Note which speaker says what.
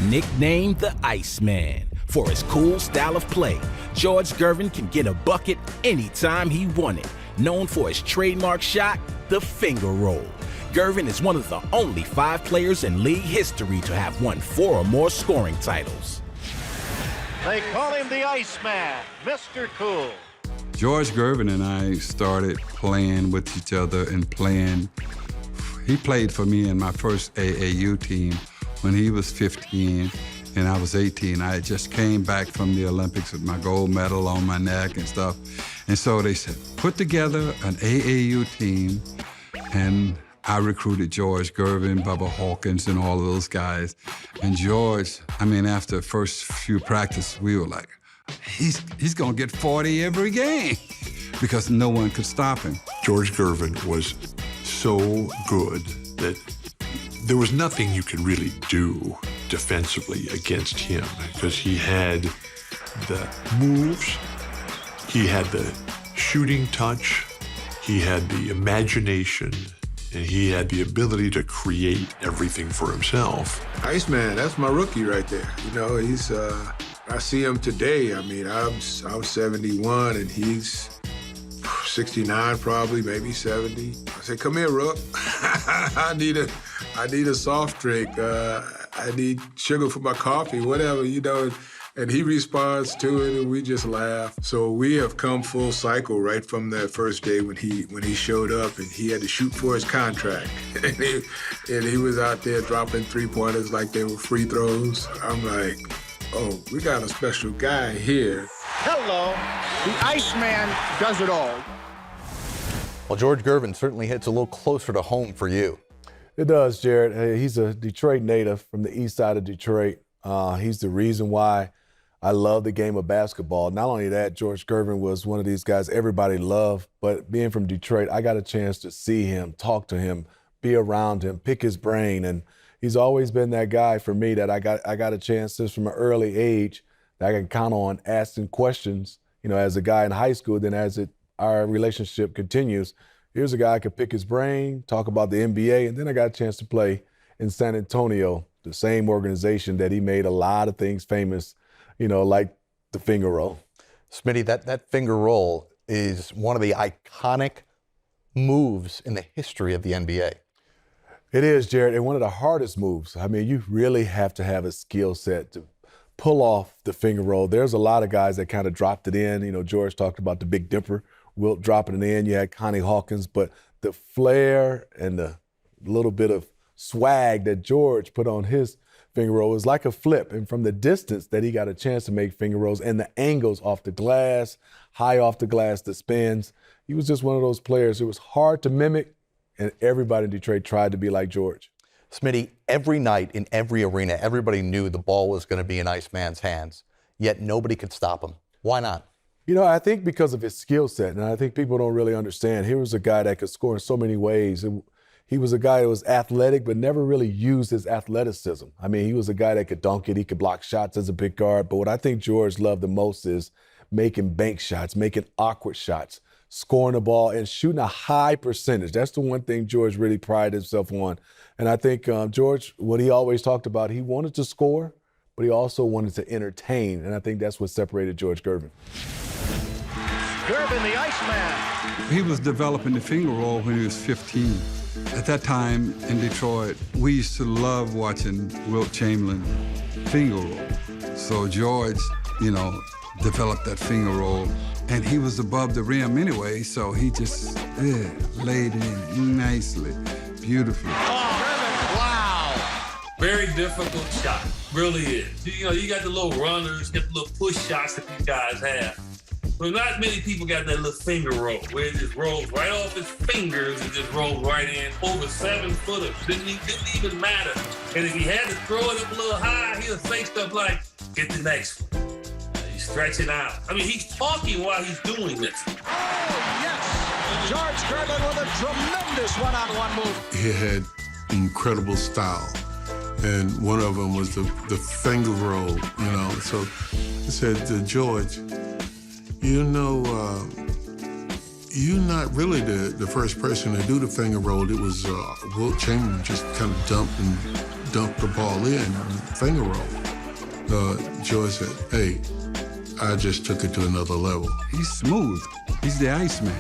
Speaker 1: Nicknamed the Iceman for his cool style of play, George Gervin can get a bucket anytime he wanted. Known for his trademark shot, the finger roll. Gervin is one of the only 5 players in league history to have won 4 or more scoring titles.
Speaker 2: They call him the Iceman, Mr. Cool.
Speaker 3: George Gervin and I started playing with each other and playing. He played for me in my first AAU team when he was 15 and I was 18. I just came back from the Olympics with my gold medal on my neck and stuff. And so they said, put together an AAU team, and I recruited George Gervin, Bubba Hawkins, and all of those guys. And George, I mean, after the first few practices, we were like, he's gonna get 40 every game because no one could stop him.
Speaker 4: George Gervin was so good that there was nothing you could really do defensively against him because he had the moves, he had the shooting touch, he had the imagination, and he had the ability to create everything for himself.
Speaker 5: Iceman, that's my rookie right there. You know, he's, I see him today. I mean, I'm 71 and he's 69 probably, maybe 70. I said, come here, Rook. I need a soft drink. I need sugar for my coffee, whatever, you know. And he responds to it, and we just laugh. So we have come full cycle right from that first day when he showed up, and he had to shoot for his contract. and he was out there dropping 3-pointers like they were free throws. I'm like, oh, we got a special guy here.
Speaker 2: Hello, the Iceman does it all.
Speaker 6: Well, George Gervin certainly hits a little closer to home for you.
Speaker 7: It does, Jared. Hey, he's a Detroit native from the east side of Detroit. He's the reason why I love the game of basketball. Not only that, George Gervin was one of these guys everybody loved, but being from Detroit, I got a chance to see him, talk to him, be around him, pick his brain, and he's always been that guy for me that I got a chance just from an early age that I can count on asking questions, you know, as a guy in high school. Then as our relationship continues, here's a guy I could pick his brain, talk about the NBA, and then I got a chance to play in San Antonio, the same organization that he made a lot of things famous, you know, like the finger roll.
Speaker 6: Smitty, that finger roll is one of the iconic moves in the history of the NBA.
Speaker 7: It is, Jared, and one of the hardest moves. I mean, you really have to have a skill set to pull off the finger roll. There's a lot of guys that kind of dropped it in. You know, George talked about the Big Dipper, Wilt dropping it in. You had Connie Hawkins, but the flair and the little bit of swag that George put on his finger roll was like a flip. And from the distance that he got a chance to make finger rolls and the angles off the glass, high off the glass, the spins, he was just one of those players. It was hard to mimic, and everybody in Detroit tried to be like George.
Speaker 6: Smitty, every night in every arena, everybody knew the ball was going to be in Iceman's hands, yet nobody could stop him. Why not?
Speaker 7: You know, I think because of his skill set, and I think people don't really understand. Here was a guy that could score in so many ways. He was a guy that was athletic, but never really used his athleticism. I mean, he was a guy that could dunk it. He could block shots as a big guard. But what I think George loved the most is making bank shots, making awkward shots, scoring the ball, and shooting a high percentage. That's the one thing George really prided himself on. And I think George, what he always talked about, he wanted to score, but he also wanted to entertain. And I think that's what separated George Gervin.
Speaker 2: Gervin, the Iceman.
Speaker 3: He was developing the finger roll when he was 15. At that time in Detroit, we used to love watching Wilt Chamberlain finger roll. So George, you know, developed that finger roll, and he was above the rim anyway, so he just laid in nicely, beautifully.
Speaker 2: Oh, Gervin, wow.
Speaker 8: Very difficult shot, really is. You know, you got the little runners, get the little push shots that these guys have. But not many people got that little finger roll where it just rolls right off his fingers and just rolls right in. Over 7 footers. Didn't even matter. And if he had to throw it up a little high, he'll say stuff like, get the next one. He's stretching out. I mean, he's talking while he's doing this.
Speaker 2: Oh, yes. George Gervin with a tremendous one-on-one move.
Speaker 4: He had incredible style, and one of them was the finger roll, you know. So I said to George, you know, you're not really the first person to do the finger roll. It was Wilt Chamberlain just kind of dumped and dunked the ball in on a finger roll. Joy said, hey, I just took it to another level.
Speaker 3: He's smooth. He's the Iceman.